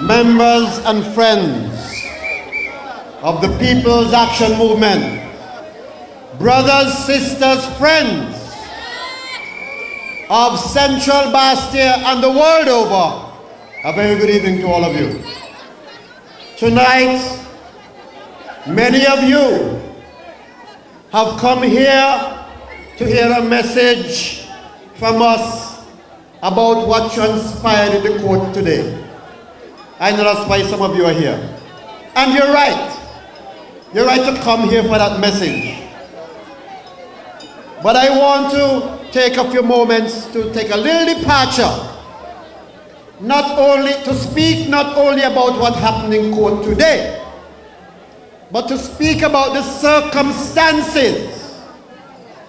members and friends of the People's Action Movement, brothers, sisters, friends of Central Bastia and the world over, a very good evening to all of you. Tonight, many of you have come here to hear a message from us about what transpired in the court today. I know that's why some of you are here. And you're right. You're right to come here for that message. But I want to take a few moments to take a little departure. Not only to speak not only about what happened in court today, but to speak about the circumstances,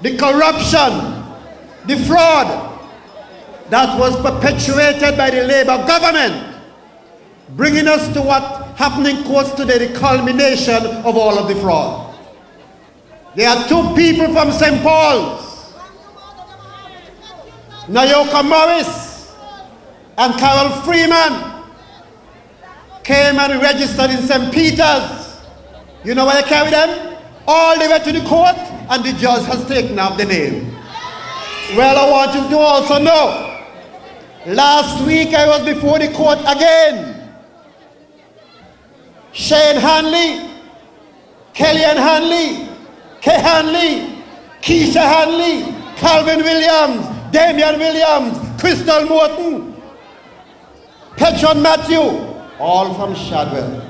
the corruption, the fraud that was perpetuated by the Labour government, bringing us to what happened in courts today, the culmination of all of the fraud. There are two people from St. Paul's, Nayoka Morris and Carol Freeman, came and registered in St. Peter's. You know where they carried them? All the way to the court, and the judge has taken up the name. Well, I want you to also know, last week I was before the court again. Shane Hanley, Kellyanne Hanley, Kay Hanley, Keisha Hanley, Calvin Williams, Damian Williams, Crystal Morton, Petron Matthew, all from Shadwell.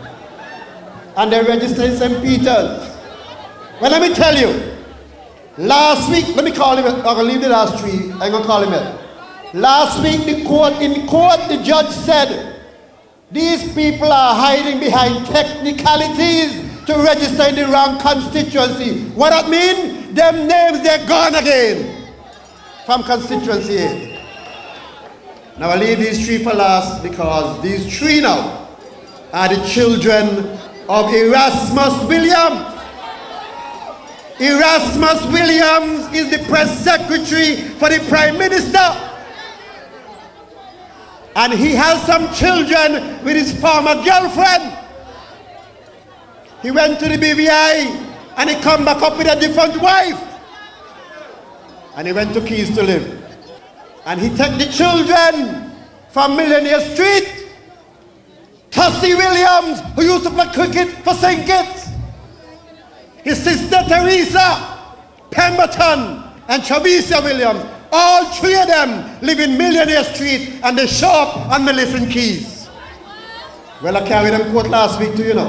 And they registered in St. Peter's. Well, let me tell you, last week, let me call him, I'm going to leave the last three, I'm going to call him it. Last week, in court, the judge said, these people are hiding behind technicalities to register in the wrong constituency. What that mean? Them names, they're gone again from constituency 8. Now I leave these three for last because these three now are the children of Erasmus Williams. Erasmus Williams is the press secretary for the Prime Minister. And he has some children with his former girlfriend. He went to the BVI and he come back up with a different wife. And he went to Keys to live. And he took the children from Millionaire Street. Tussie Williams, who used to play cricket for St. Kitts. His sister Teresa, Pemberton, and Chavisia Williams. All three of them live in Millionaire Street and they show up on Millicent Keys. Well, I carried them court last week too, you know.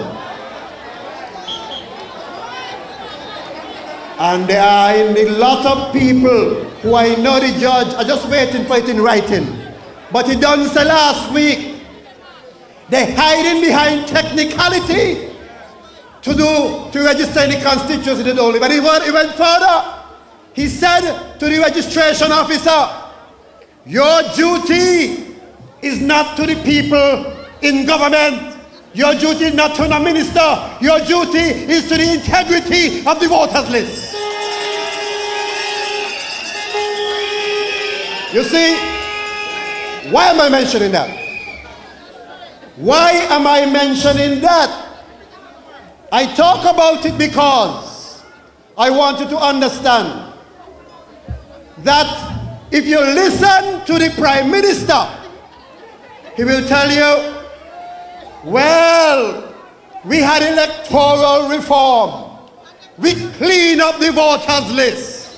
And there are a lot of people who I know the judge are just waiting for it in writing. But he done say last week, they're hiding behind technicality to register in the constituency they don't live. But he went further. He said to the registration officer, your duty is not to the people in government. Your duty is not to the minister. Your duty is to the integrity of the voters list. You see, why am I mentioning that? Why am I mentioning that? I talk about it because I want you to understand that if you listen to the Prime Minister, he will tell you, well, we had electoral reform. We clean up the voters list.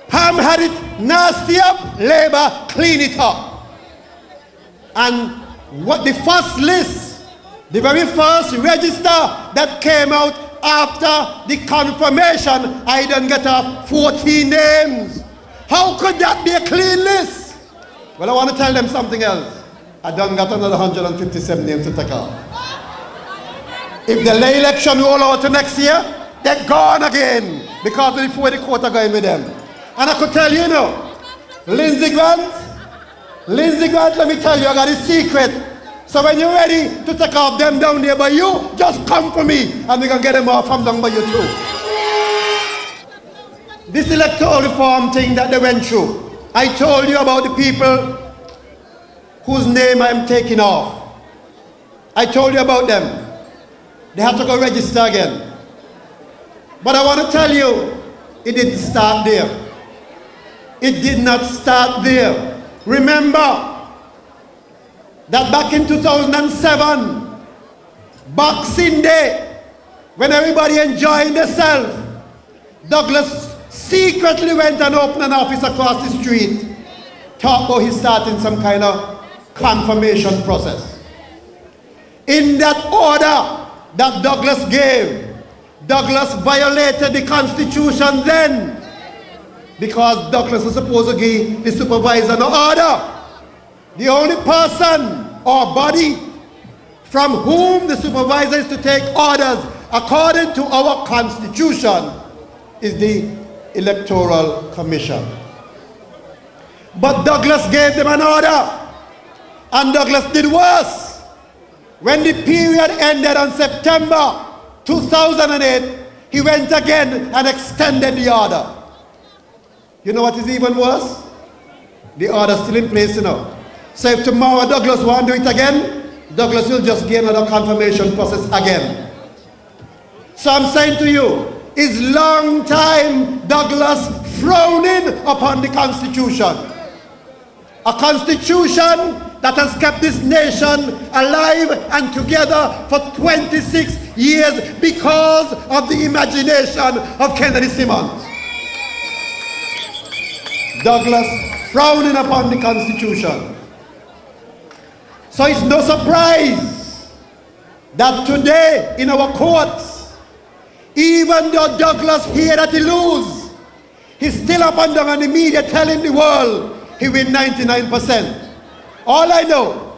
Pam had it nasty up, Labour clean it up. And what the first list, the very first register that came out after the confirmation, I done get 14 names. How could that be a clean list? Well, I want to tell them something else. I done got another 157 names to take out. If the lay election roll out to next year, they're gone again because of the 40 quota going with them. And I could tell you, Lindsey Grant, let me tell you, I got a secret. So when you're ready to take off them down there by you, just come for me and we can get them off from down by you too. This electoral reform thing that they went through, I told you about the people whose name I'm taking off. I told you about them. They have to go register again. But I want to tell you, it didn't start there. It did not start there. Remember that back in 2007, Boxing Day, when everybody enjoying themselves, Douglas secretly went and opened an office across the street, talked about he's starting some kind of confirmation process. In that order that Douglas gave, Douglas violated the Constitution then, because Douglas was supposed to give the supervisor no order. The only person or body from whom the supervisor is to take orders according to our Constitution is the Electoral Commission. But Douglas gave them an order, and Douglas did worse. When the period ended on September 2008, he went again and extended the order. You know what is even worse? The order is still in place now. So if tomorrow Douglas won't do it again, Douglas will just gain another confirmation process again. So I'm saying to you, is long time Douglas frowning upon the Constitution. A Constitution that has kept this nation alive and together for 26 years because of the imagination of Kennedy Simmons. Douglas frowning upon the Constitution. So it's no surprise that today in our courts, even though Douglas hear that he lose, he's still up and down on the media telling the world he win 99%. All I know,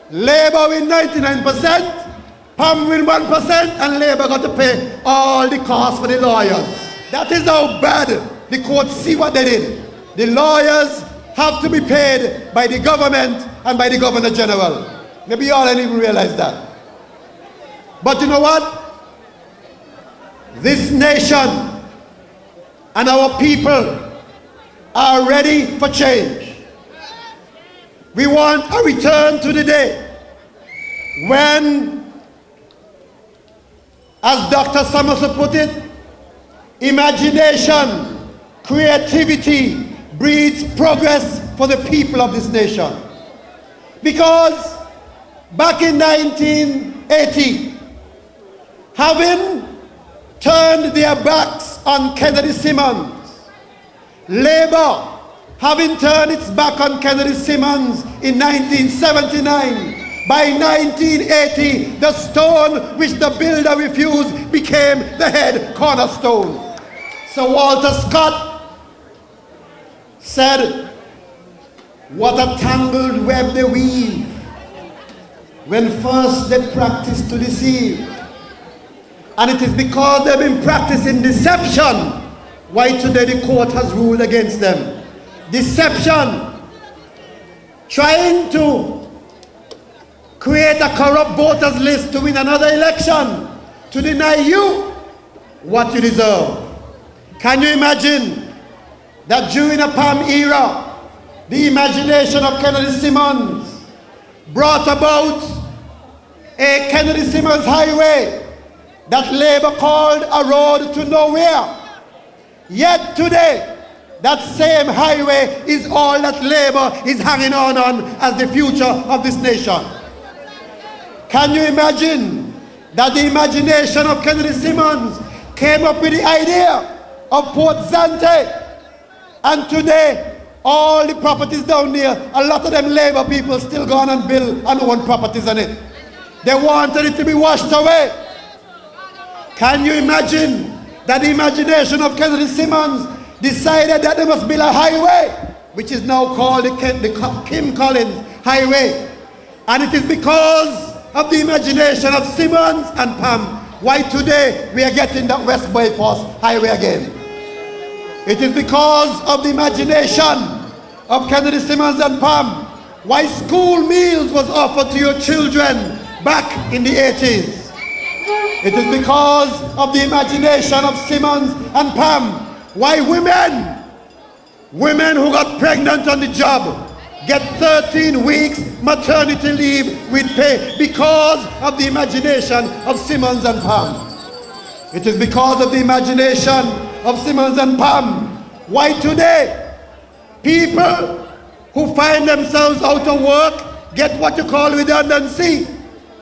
Labour win 99%, PAM win 1%, and Labour got to pay all the costs for the lawyers. That is how bad the courts see what they did. The lawyers have to be paid by the government and by the Governor General. Maybe you all didn't even realize that. But you know what? This nation and our people are ready for change. We want a return to the day when, as Dr. Summerson put it, imagination, creativity breeds progress for the people of this nation. Because back in 1980, having turned their backs on Kennedy Simmons, Labour, having turned its back on Kennedy Simmons in 1979, by 1980, the stone which the builder refused became the head cornerstone. So Walter Scott said, what a tangled web they weave when first they practice to deceive. And it is because they've been practicing deception why today the court has ruled against them. Deception, trying to create a corrupt voters list to win another election, to deny you what you deserve. Can you imagine that during a PAM era, the imagination of Kennedy Simmons brought about a Kennedy Simmons highway that Labour called a road to nowhere. Yet today, that same highway is all that Labour is hanging on as the future of this nation. Can you imagine that the imagination of Kennedy Simmons came up with the idea of Port Zante, and today all the properties down there, a lot of them Labour people still gone and build and own properties on it. They wanted it to be washed away. Can you imagine that the imagination of Kennedy Simmons decided that there must build a highway, which is now called the Kim Collins Highway. And it is because of the imagination of Simmons and PAM why today we are getting that West Bypass Highway again. It is because of the imagination of Kennedy Simmons and PAM why school meals was offered to your children back in the 80s. It is because of the imagination of Simmons and PAM why women who got pregnant on the job get 13 weeks maternity leave with pay because of the imagination of Simmons and Pam. It is because of the imagination of Simmons and Pam. Why today, people who find themselves out of work get what you call redundancy.